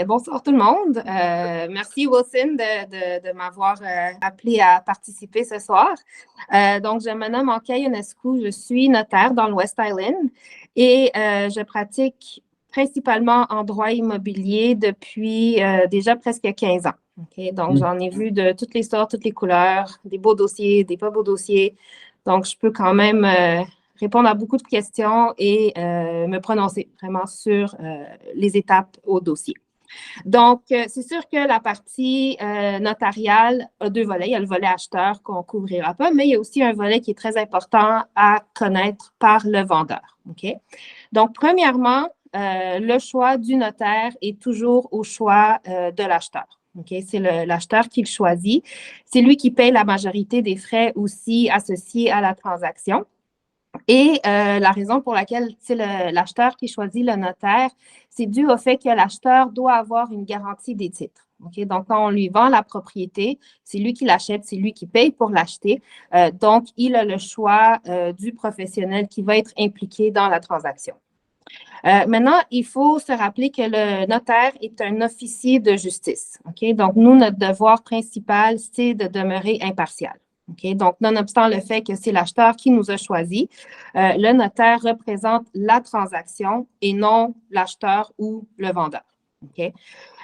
Bonsoir tout le monde. Merci Wilson de m'avoir appelé à participer ce soir. Donc, je me nomme Anka Ionescu, je suis notaire dans le West Island et je pratique principalement en droit immobilier depuis déjà presque 15 ans. Okay? Donc, j'en ai vu de toutes les sortes, toutes les couleurs, des beaux dossiers, des pas beaux dossiers. Donc, je peux quand même répondre à beaucoup de questions et me prononcer vraiment sur les étapes au dossier. Donc, c'est sûr que la partie notariale a deux volets. Il y a le volet acheteur qu'on ne couvrira pas, mais il y a aussi un volet qui est très important à connaître par le vendeur. OK? Donc, premièrement, le choix du notaire est toujours au choix de l'acheteur. Okay? C'est l'acheteur qui le choisit. C'est lui qui paye la majorité des frais aussi associés à la transaction. Et la raison pour laquelle c'est l'acheteur qui choisit le notaire, c'est dû au fait que l'acheteur doit avoir une garantie des titres. Okay? Donc, quand on lui vend la propriété, c'est lui qui l'achète, c'est lui qui paye pour l'acheter. Donc, il a le choix du professionnel qui va être impliqué dans la transaction. Maintenant, il faut se rappeler que le notaire est un officier de justice. Okay? Donc, nous, notre devoir principal, c'est de demeurer impartial. Okay? Donc, nonobstant le fait que c'est l'acheteur qui nous a choisis, le notaire représente la transaction et non l'acheteur ou le vendeur. Okay?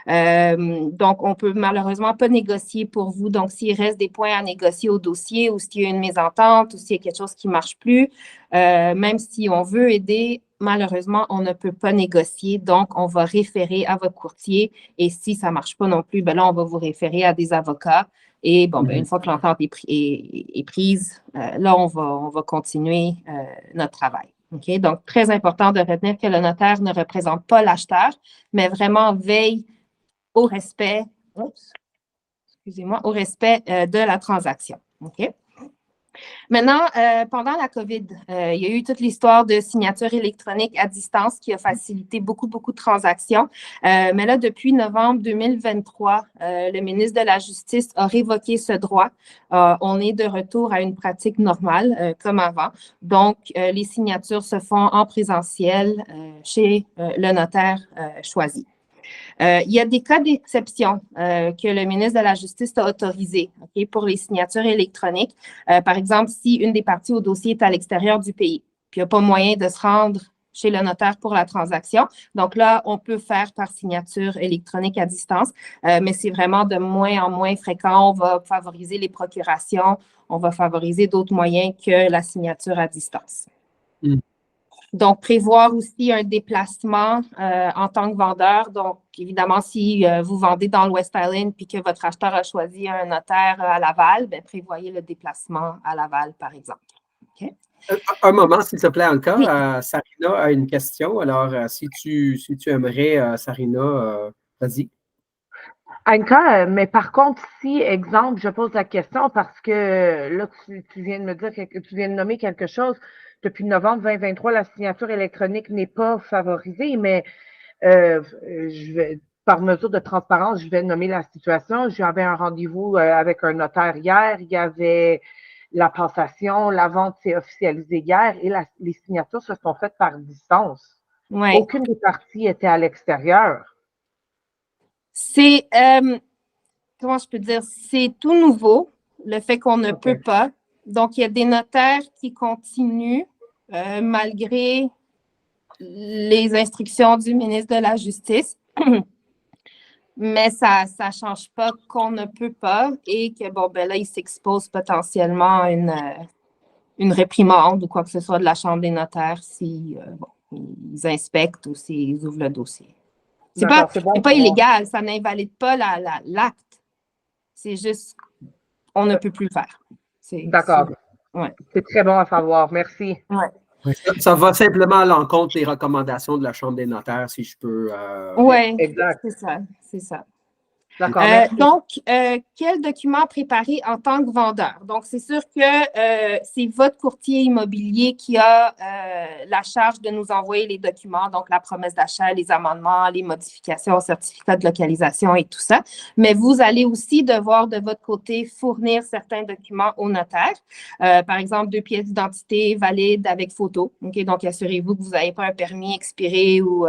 Donc, on ne peut malheureusement pas négocier pour vous. Donc, s'il reste des points à négocier au dossier ou s'il y a une mésentente ou s'il y a quelque chose qui ne marche plus, même si on veut aider, malheureusement, on ne peut pas négocier. Donc, on va référer à votre courtier et si ça ne marche pas non plus, ben là, on va vous référer à des avocats. Et bon, ben, une fois que l'entente est prise, là, on va continuer notre travail. Okay? Donc, très important de retenir que le notaire ne représente pas l'acheteur, mais vraiment veille au respect, au respect de la transaction. OK? Maintenant, pendant la COVID, il y a eu toute l'histoire de signature électronique à distance qui a facilité beaucoup de transactions. Mais là, depuis novembre 2023, le ministre de la Justice a révoqué ce droit. On est de retour à une pratique normale, comme avant. Donc, les signatures se font en présentiel chez le notaire choisi. Il y a des cas d'exception que le ministre de la Justice a autorisés pour les signatures électroniques. Par exemple, si une des parties au dossier est à l'extérieur du pays, puis il n'y a pas moyen de se rendre chez le notaire pour la transaction. Donc là, on peut faire par signature électronique à distance, mais c'est vraiment de moins en moins fréquent. On va favoriser les procurations, on va favoriser d'autres moyens que la signature à distance. Donc, prévoir aussi un déplacement en tant que vendeur. Donc, évidemment, si vous vendez dans le West Island puis que votre acheteur a choisi un notaire à Laval, bien, prévoyez le déplacement à Laval, par exemple. Okay? Un moment, s'il te plaît, Anka. Oui. Sarina a une question. Alors, si tu aimerais, Sarina, vas-y. Anka, mais par contre, si, exemple, je pose la question parce que là, tu viens de me dire que tu viens de nommer quelque chose. Depuis novembre 2023, la signature électronique n'est pas favorisée, mais par mesure de transparence, je vais nommer la situation. J'avais un rendez-vous avec un notaire hier. Il y avait la passation, la vente s'est officialisée hier et les signatures se sont faites par distance. Ouais. Aucune des parties était à l'extérieur. C'est, comment je peux dire, c'est tout nouveau, le fait qu'on ne peut pas. Donc, il y a des notaires qui continuent malgré les instructions du ministre de la Justice. Mais ça ne change pas qu'on ne peut pas et que, bon, ben là, ils s'exposent potentiellement à une réprimande ou quoi que ce soit de la Chambre des notaires si ils inspectent ou s'ils ouvrent le dossier. C'est pas illégal, ça n'invalide pas l'acte. C'est juste on ne peut plus le faire. D'accord. Ouais. C'est très bon à savoir. Merci. Ouais. Ça va simplement à l'encontre des recommandations de la Chambre des notaires, si je peux. Oui, c'est ça. D'accord. Donc, quel document préparer en tant que vendeur? Donc, c'est sûr que c'est votre courtier immobilier qui a la charge de nous envoyer les documents, donc la promesse d'achat, les amendements, les modifications, certificats de localisation et tout ça. Mais vous allez aussi devoir de votre côté fournir certains documents au notaire. Par exemple, 2 pièces d'identité valides avec photo. Okay? Donc, assurez-vous que vous n'avez pas un permis expiré ou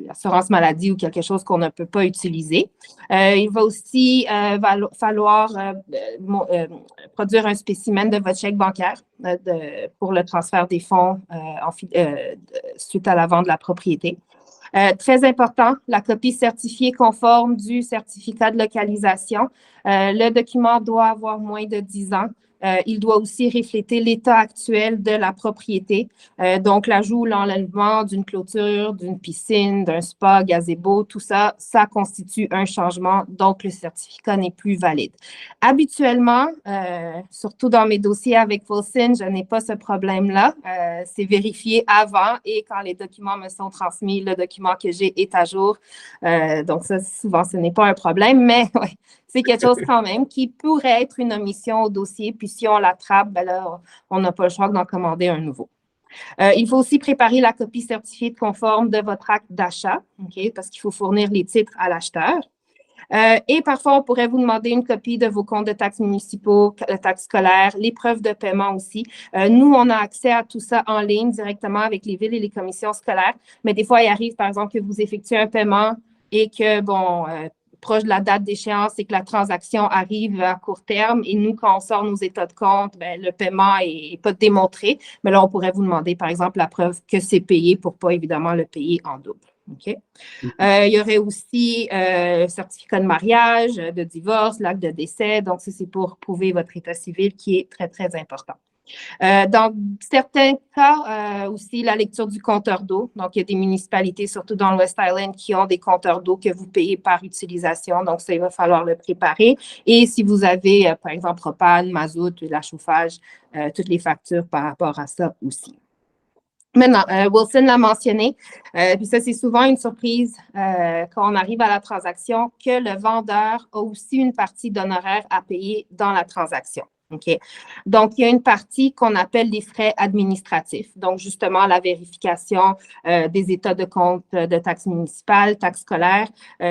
assurance maladie ou quelque chose qu'on ne peut pas utiliser. Il va aussi falloir produire un spécimen de votre chèque bancaire pour le transfert des fonds suite à la vente de la propriété. Très important, la copie certifiée conforme du certificat de localisation. Le document doit avoir moins de 10 ans. Il doit aussi refléter l'état actuel de la propriété, donc l'ajout ou l'enlèvement d'une clôture, d'une piscine, d'un spa, gazebo, tout ça, ça constitue un changement, donc le certificat n'est plus valide. Habituellement, surtout dans mes dossiers avec Wilson, je n'ai pas ce problème-là. C'est vérifié avant et quand les documents me sont transmis, le document que j'ai est à jour. Donc ça, souvent, ce n'est pas un problème, mais ouais, c'est quelque chose quand même qui pourrait être une omission au dossier. Puis si on l'attrape, ben là, on n'a pas le choix d'en commander un nouveau. Il faut aussi préparer la copie certifiée de conforme de votre acte d'achat, okay, parce qu'il faut fournir les titres à l'acheteur. Et parfois, on pourrait vous demander une copie de vos comptes de taxes municipaux, de taxes scolaires, les preuves de paiement aussi. Nous, on a accès à tout ça en ligne directement avec les villes et les commissions scolaires. Mais des fois, il arrive, par exemple, que vous effectuez un paiement et que, proche de la date d'échéance, c'est que la transaction arrive à court terme et nous, quand on sort nos états de compte, le paiement n'est pas démontré. Mais là, on pourrait vous demander, par exemple, la preuve que c'est payé pour pas, évidemment, le payer en double. Okay? Il y aurait aussi certificat de mariage, de divorce, l'acte de décès. Donc, ça, c'est pour prouver votre état civil qui est très, très important. Dans certains cas, aussi la lecture du compteur d'eau. Donc, il y a des municipalités, surtout dans le West Island, qui ont des compteurs d'eau que vous payez par utilisation. Donc, ça, il va falloir le préparer. Et si vous avez, par exemple, propane, mazout, la chauffage, toutes les factures par rapport à ça aussi. Maintenant, Wilson l'a mentionné, puis ça, c'est souvent une surprise quand on arrive à la transaction, que le vendeur a aussi une partie d'honoraires à payer dans la transaction. Okay. Donc, il y a une partie qu'on appelle les frais administratifs. Donc, justement, la vérification des états de compte de taxes municipales, taxes scolaires,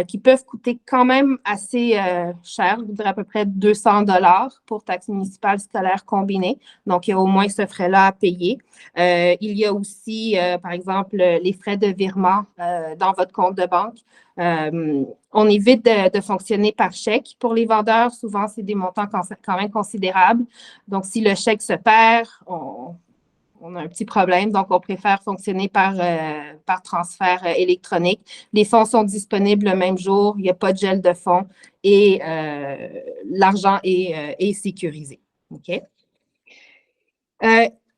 qui peuvent coûter quand même assez cher, je dirais à peu près 200 $ pour taxes municipales scolaires combinées. Donc, il y a au moins ce frais-là à payer. Il y a aussi, par exemple, les frais de virement dans votre compte de banque. On évite de fonctionner par chèque. Pour les vendeurs, souvent, c'est des montants quand même considérables. Donc, si le chèque se perd, on a un petit problème. Donc, on préfère fonctionner par transfert électronique. Les fonds sont disponibles le même jour. Il n'y a pas de gel de fonds et l'argent est sécurisé. OK?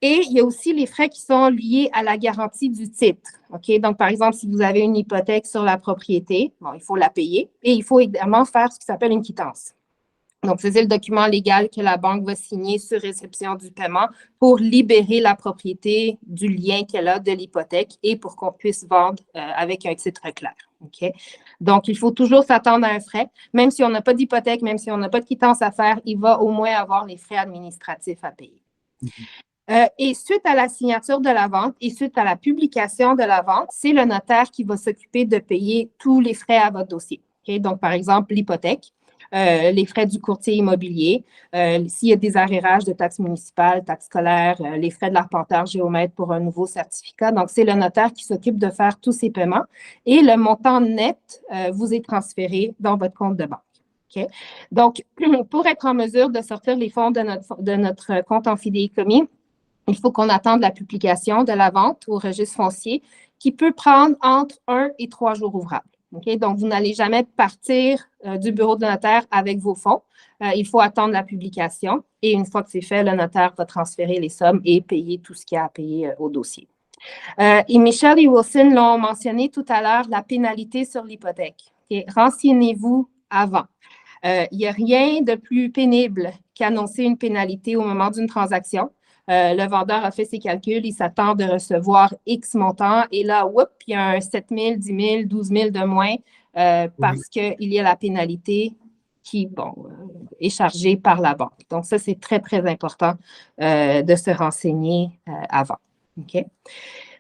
Et il y a aussi les frais qui sont liés à la garantie du titre. OK? Donc, par exemple, si vous avez une hypothèque sur la propriété, il faut la payer et il faut également faire ce qui s'appelle une quittance. Donc, c'est le document légal que la banque va signer sur réception du paiement pour libérer la propriété du lien qu'elle a de l'hypothèque et pour qu'on puisse vendre avec un titre clair. OK? Donc, il faut toujours s'attendre à un frais. Même si on n'a pas d'hypothèque, même si on n'a pas de quittance à faire, il va au moins avoir les frais administratifs à payer. Et suite à la signature de la vente et suite à la publication de la vente, c'est le notaire qui va s'occuper de payer tous les frais à votre dossier. Okay? Donc, par exemple, l'hypothèque, les frais du courtier immobilier, s'il y a des arrérages de taxes municipales, taxes scolaires, les frais de l'arpenteur géomètre pour un nouveau certificat. Donc, c'est le notaire qui s'occupe de faire tous ces paiements et le montant net vous est transféré dans votre compte de banque. Okay? Donc, pour être en mesure de sortir les fonds de notre compte en fidéicommis, il faut qu'on attende la publication de la vente au registre foncier qui peut prendre entre 1 et 3 jours ouvrables. Okay? Donc, vous n'allez jamais partir du bureau de notaire avec vos fonds. Il faut attendre la publication et une fois que c'est fait, le notaire va transférer les sommes et payer tout ce qu'il y a à payer au dossier. Et Michelle et Wilson l'ont mentionné tout à l'heure, la pénalité sur l'hypothèque. Okay? Renseignez-vous avant. Il n'y a rien de plus pénible qu'annoncer une pénalité au moment d'une transaction. Le vendeur a fait ses calculs, il s'attend de recevoir X montant et là, il y a un 7 000, 10 000, 12 000 de moins parce qu'il y a la pénalité qui, est chargée par la banque. Donc, ça, c'est très, très important de se renseigner avant. OK?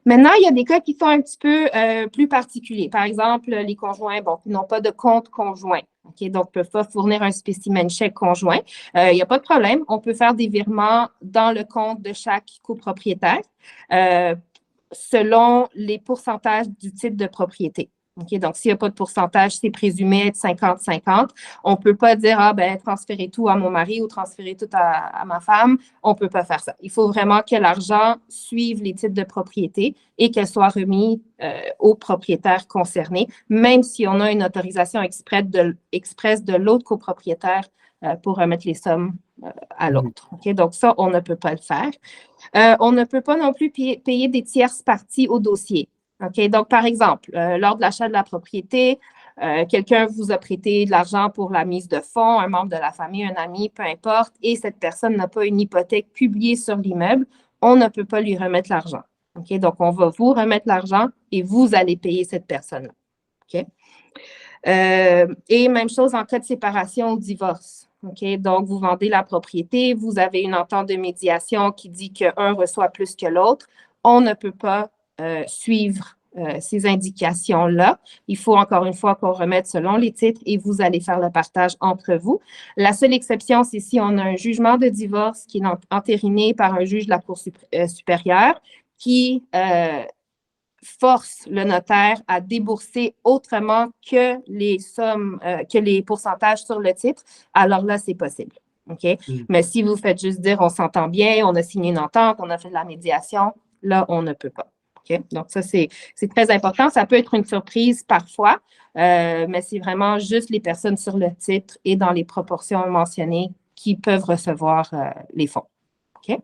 Maintenant, il y a des cas qui sont un petit peu plus particuliers. Par exemple, les conjoints, qui n'ont pas de compte conjoint. Okay? Donc, ne peuvent pas fournir un spécimen chèque conjoint. Il n'y a pas de problème. On peut faire des virements dans le compte de chaque copropriétaire. selon les pourcentages du type de propriété. Okay? Donc, s'il n'y a pas de pourcentage, c'est présumé être 50-50. On ne peut pas dire, transférer tout à mon mari ou transférer tout à ma femme. On ne peut pas faire ça. Il faut vraiment que l'argent suive les titres de propriété et qu'elle soit remis aux propriétaires concernés, même si on a une autorisation expresse de l'autre copropriétaire pour remettre les sommes à l'autre. Okay? Donc, ça, on ne peut pas le faire. On ne peut pas non plus payer des tierces parties au dossier. Okay? Donc, par exemple, lors de l'achat de la propriété, quelqu'un vous a prêté de l'argent pour la mise de fonds, un membre de la famille, un ami, peu importe, et cette personne n'a pas une hypothèque publiée sur l'immeuble, on ne peut pas lui remettre l'argent. Okay? Donc, on va vous remettre l'argent et vous allez payer cette personne-là. Okay? Et même chose en cas de séparation ou divorce. Okay? Donc, vous vendez la propriété, vous avez une entente de médiation qui dit qu'un reçoit plus que l'autre. On ne peut pas suivre ces indications-là. Il faut encore une fois qu'on remette selon les titres et vous allez faire le partage entre vous. La seule exception, c'est si on a un jugement de divorce qui est entériné par un juge de la Cour supérieure qui force le notaire à débourser autrement que les sommes, que les pourcentages sur le titre, alors là, c'est possible. Okay? Mais si vous faites juste dire on s'entend bien, on a signé une entente, on a fait de la médiation, là, on ne peut pas. Okay? Donc, ça, c'est très important. Ça peut être une surprise parfois, mais c'est vraiment juste les personnes sur le titre et dans les proportions mentionnées qui peuvent recevoir les fonds. Okay?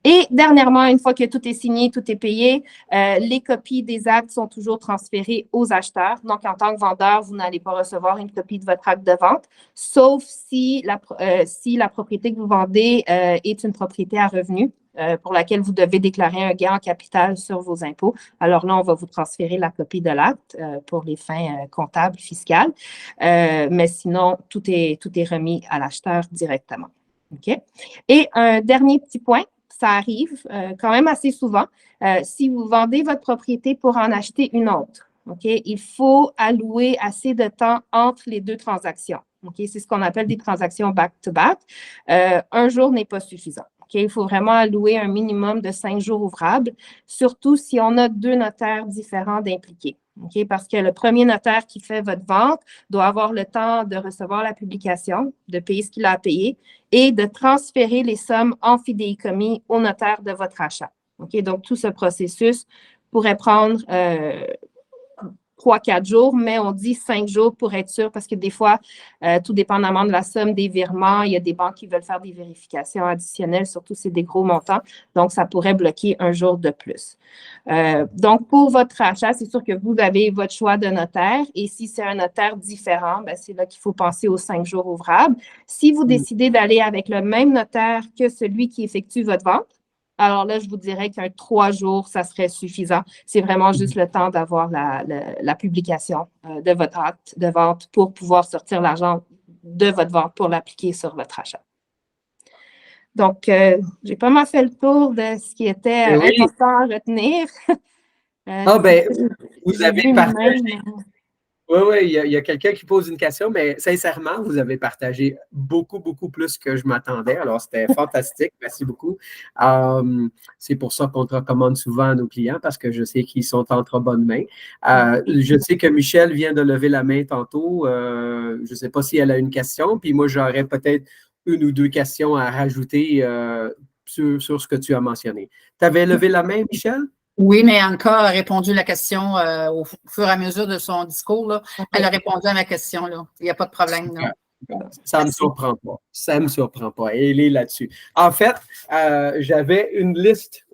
Et dernièrement, une fois que tout est signé, tout est payé, les copies des actes sont toujours transférées aux acheteurs. Donc, en tant que vendeur, vous n'allez pas recevoir une copie de votre acte de vente, sauf si la propriété que vous vendez est une propriété à revenu pour laquelle vous devez déclarer un gain en capital sur vos impôts. Alors là, on va vous transférer la copie de l'acte pour les fins comptables, fiscales. Mais sinon, tout est remis à l'acheteur directement. Okay? Et un dernier petit point, ça arrive quand même assez souvent. Si vous vendez votre propriété pour en acheter une autre, okay, il faut allouer assez de temps entre les deux transactions. Okay? C'est ce qu'on appelle des transactions back-to-back. Un jour n'est pas suffisant. Okay? Il faut vraiment allouer un minimum de 5 jours ouvrables, surtout si on a 2 notaires différents d'impliqués. Okay? Parce que le premier notaire qui fait votre vente doit avoir le temps de recevoir la publication, de payer ce qu'il a à payer et de transférer les sommes en fidéicommis au notaire de votre achat. Okay? Donc, tout ce processus pourrait prendre 3-4 jours, mais on dit 5 jours pour être sûr parce que des fois, tout dépendamment de la somme des virements, il y a des banques qui veulent faire des vérifications additionnelles, surtout si c'est des gros montants. Donc, ça pourrait bloquer 1 jour de plus. Donc, pour votre achat, c'est sûr que vous avez votre choix de notaire et si c'est un notaire différent, bien, c'est là qu'il faut penser aux 5 jours ouvrables. Si vous décidez d'aller avec le même notaire que celui qui effectue votre vente, alors là, je vous dirais qu'un 3 jours, ça serait suffisant. C'est vraiment juste le temps d'avoir la publication de votre acte de vente pour pouvoir sortir l'argent de votre vente pour l'appliquer sur votre achat. Donc, j'ai pas mal fait le tour de ce qui était important à retenir. Vous avez partagé. Oui, il y a quelqu'un qui pose une question, mais sincèrement, vous avez partagé beaucoup, beaucoup plus que je m'attendais. Alors, c'était fantastique. Merci beaucoup. C'est pour ça qu'on te recommande souvent à nos clients parce que je sais qu'ils sont entre bonnes mains. Je sais que Michel vient de lever la main tantôt. Je ne sais pas si elle a une question. Puis moi, j'aurais peut-être 1 ou 2 questions à rajouter sur ce que tu as mentionné. Tu avais levé la main, Michel? Oui, mais Anka a répondu à la question au fur et à mesure de son discours. Là. Elle a répondu à ma question. Là. Il n'y a pas de problème. Là. Ça ne me surprend pas. Ça ne me surprend pas. Elle est là-dessus. En fait, j'avais une liste.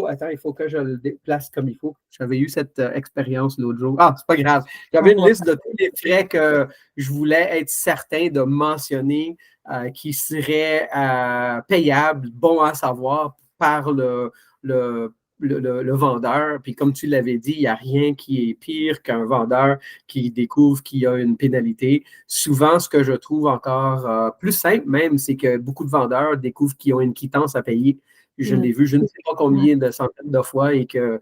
Attends, il faut que je le déplace comme il faut. J'avais eu cette expérience l'autre jour. Ah, c'est pas grave. J'avais une liste de tous les frais que je voulais être certain de mentionner qui seraient payables, bons à savoir par le vendeur. Puis comme tu l'avais dit, il n'y a rien qui est pire qu'un vendeur qui découvre qu'il y a une pénalité. Souvent, ce que je trouve encore plus simple même, c'est que beaucoup de vendeurs découvrent qu'ils ont une quittance à payer. Je l'ai vu, je ne sais pas combien de centaines de fois et que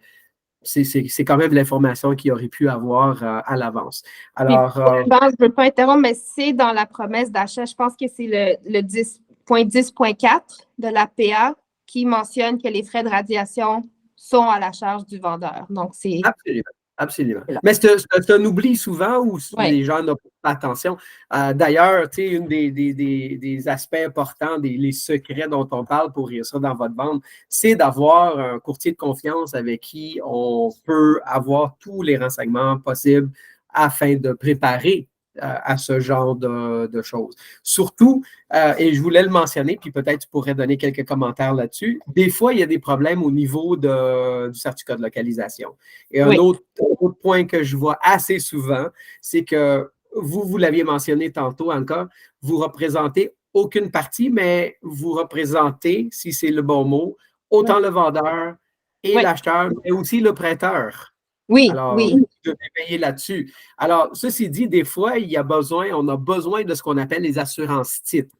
c'est quand même de l'information qu'ils auraient pu avoir à l'avance. Alors, je ne veux pas interrompre, mais c'est dans la promesse d'achat. Je pense que c'est le 10.10.4 de la PA qui mentionne que les frais de radiation sont à la charge du vendeur. Donc, c'est… Absolument. Absolument. Là. Mais c'est un oubli souvent où les Oui. gens n'ont pas attention. D'ailleurs, tu sais, une des aspects importants, les secrets dont on parle pour réussir dans votre vente, c'est d'avoir un courtier de confiance avec qui on peut avoir tous les renseignements possibles afin de préparer à ce genre de choses. Surtout, et je voulais le mentionner, puis peut-être tu pourrais donner quelques commentaires là-dessus, des fois, il y a des problèmes au niveau du certificat de localisation. Et un autre point que je vois assez souvent, c'est que vous l'aviez mentionné tantôt encore, vous représentez aucune partie, mais vous représentez, si c'est le bon mot, autant le vendeur et l'acheteur, mais aussi le prêteur. Oui, alors, oui. vous devez veiller là-dessus. Alors, ceci dit, des fois, on a besoin de ce qu'on appelle les assurances-titres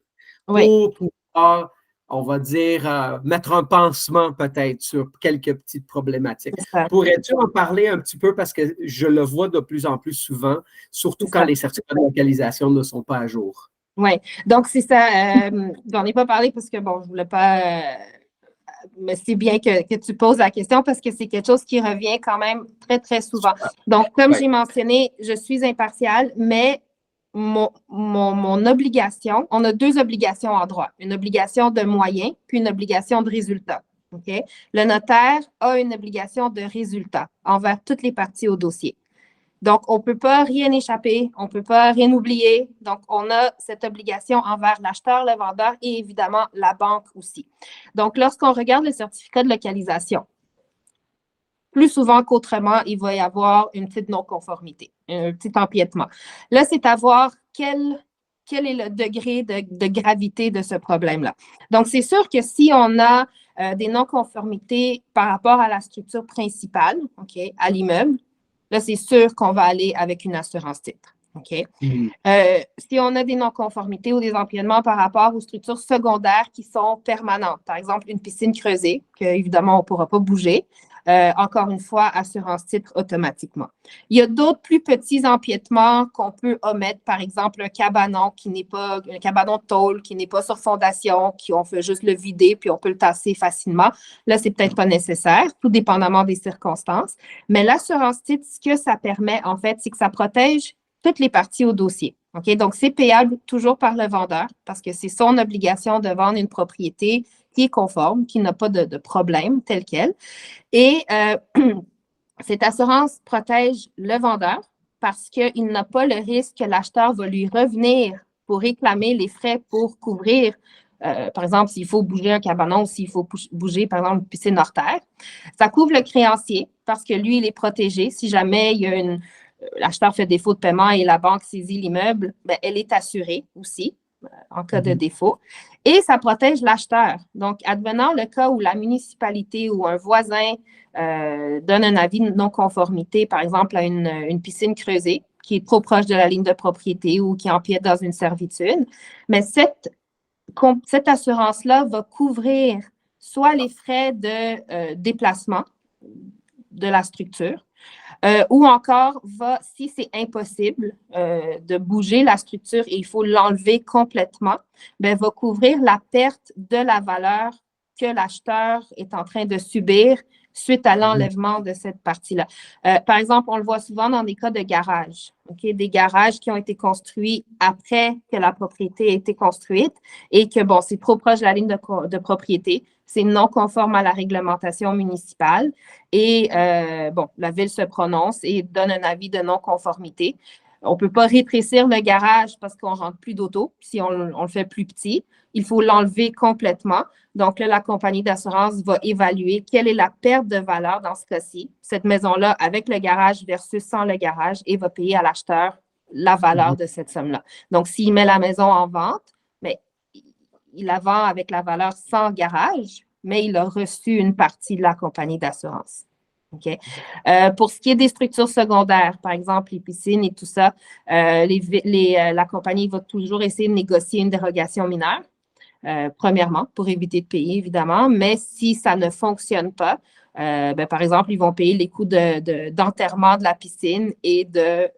pour pouvoir, on va dire, mettre un pansement peut-être sur quelques petites problématiques. Pourrais-tu en parler un petit peu parce que je le vois de plus en plus souvent, surtout quand les certificats de localisation ne sont pas à jour? Oui, donc c'est ça. J'en ai pas parlé parce que, bon, je voulais pas… mais c'est bien que tu poses la question parce que c'est quelque chose qui revient quand même très, très souvent. Donc, comme j'ai mentionné, je suis impartiale, mais mon obligation, on a 2 obligations en droit, une obligation de moyens puis une obligation de résultat. Okay? Le notaire a une obligation de résultat envers toutes les parties au dossier. Donc, on ne peut pas rien échapper, on ne peut pas rien oublier. Donc, on a cette obligation envers l'acheteur, le vendeur et évidemment la banque aussi. Donc, lorsqu'on regarde le certificat de localisation, plus souvent qu'autrement, il va y avoir une petite non-conformité, un petit empiètement. Là, c'est à voir quel est le degré de gravité de ce problème-là. Donc, c'est sûr que si on a des non-conformités par rapport à la structure principale, okay, à l'immeuble, là, c'est sûr qu'on va aller avec une assurance-titre. OK? Si on a des non-conformités ou des empiètements par rapport aux structures secondaires qui sont permanentes, par exemple une piscine creusée, qu'évidemment, on ne pourra pas bouger, encore une fois, assurance-titre automatiquement. Il y a d'autres plus petits empiètements qu'on peut omettre, par exemple un cabanon un cabanon de tôle qui n'est pas sur fondation, on fait juste le vider puis on peut le tasser facilement. Là, c'est peut-être pas nécessaire, tout dépendamment des circonstances. Mais l'assurance-titre, ce que ça permet, en fait, c'est que ça protège toutes les parties au dossier. OK? Donc, c'est payable toujours par le vendeur parce que c'est son obligation de vendre une propriété qui est conforme, qui n'a pas de problème tel quel. Et cette assurance protège le vendeur parce qu'il n'a pas le risque que l'acheteur va lui revenir pour réclamer les frais pour couvrir, par exemple, s'il faut bouger un cabanon ou s'il faut bouger, par exemple, une piscine hors terre. Ça couvre le créancier parce que lui, il est protégé. Si jamais il y a l'acheteur fait défaut de paiement et la banque saisit l'immeuble, ben, elle est assurée aussi en cas de défaut. Et ça protège l'acheteur. Donc, advenant le cas où la municipalité ou un voisin donne un avis de non-conformité, par exemple à une piscine creusée qui est trop proche de la ligne de propriété ou qui empiète dans une servitude, mais cette assurance-là va couvrir soit les frais de déplacement de la structure, ou encore, si c'est impossible de bouger la structure et il faut l'enlever complètement, ben, va couvrir la perte de la valeur que l'acheteur est en train de subir suite à l'enlèvement de cette partie-là. Par exemple, on le voit souvent dans des cas de garage, okay? Des garages qui ont été construits après que la propriété a été construite et que, bon, c'est trop proche de la ligne de propriété. C'est non conforme à la réglementation municipale et, bon, la ville se prononce et donne un avis de non-conformité. On ne peut pas rétrécir le garage parce qu'on ne rentre plus d'auto si on le fait plus petit. Il faut l'enlever complètement. Donc, là, la compagnie d'assurance va évaluer quelle est la perte de valeur dans ce cas-ci, cette maison-là avec le garage versus sans le garage et va payer à l'acheteur la valeur de cette somme-là. Donc, s'il met la maison en vente, mais il la vend avec la valeur sans garage, mais il a reçu une partie de la compagnie d'assurance. Okay? Pour ce qui est des structures secondaires, par exemple les piscines et tout ça, la compagnie va toujours essayer de négocier une dérogation mineure, premièrement, pour éviter de payer, évidemment, mais si ça ne fonctionne pas, ben, par exemple, ils vont payer les coûts d'enterrement de la piscine et de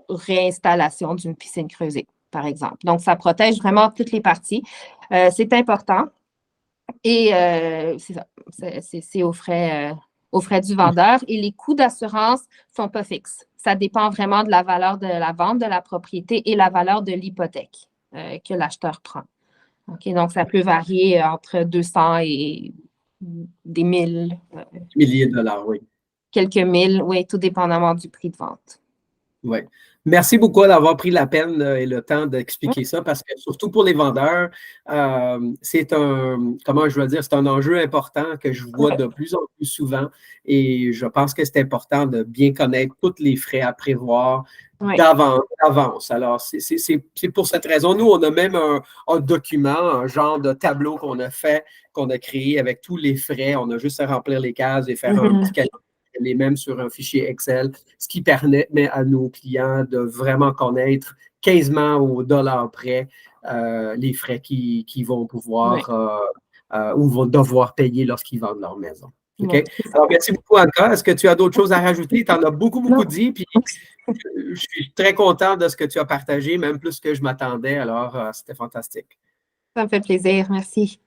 réinstallation d'une piscine creusée, par exemple. Donc, ça protège vraiment toutes les parties. C'est important et c'est ça, c'est aux frais aux frais du vendeur et les coûts d'assurance ne sont pas fixes. Ça dépend vraiment de la valeur de la vente de la propriété et la valeur de l'hypothèque que l'acheteur prend. Okay, donc, ça peut varier entre 200 et des 1000. Milliers de dollars, oui. Quelques mille, oui, tout dépendamment du prix de vente. Oui. Merci beaucoup d'avoir pris la peine et le temps d'expliquer ça parce que surtout pour les vendeurs, c'est comment je veux dire, c'est un enjeu important que je vois de plus en plus souvent et je pense que c'est important de bien connaître tous les frais à prévoir d'avance. Alors, c'est pour cette raison. Nous, on a même un document, un genre de tableau qu'on a créé avec tous les frais. On a juste à remplir les cases et faire un petit calcul. Les mêmes sur un fichier Excel, ce qui permet à nos clients de vraiment connaître quasiment au dollar près les frais qu'ils vont pouvoir ou vont devoir payer lorsqu'ils vendent leur maison. Okay? Alors, merci beaucoup, Anka. Est-ce que tu as d'autres choses à rajouter? Tu en as beaucoup dit, puis je suis très content de ce que tu as partagé, même plus que je m'attendais. Alors, c'était fantastique. Ça me fait plaisir. Merci.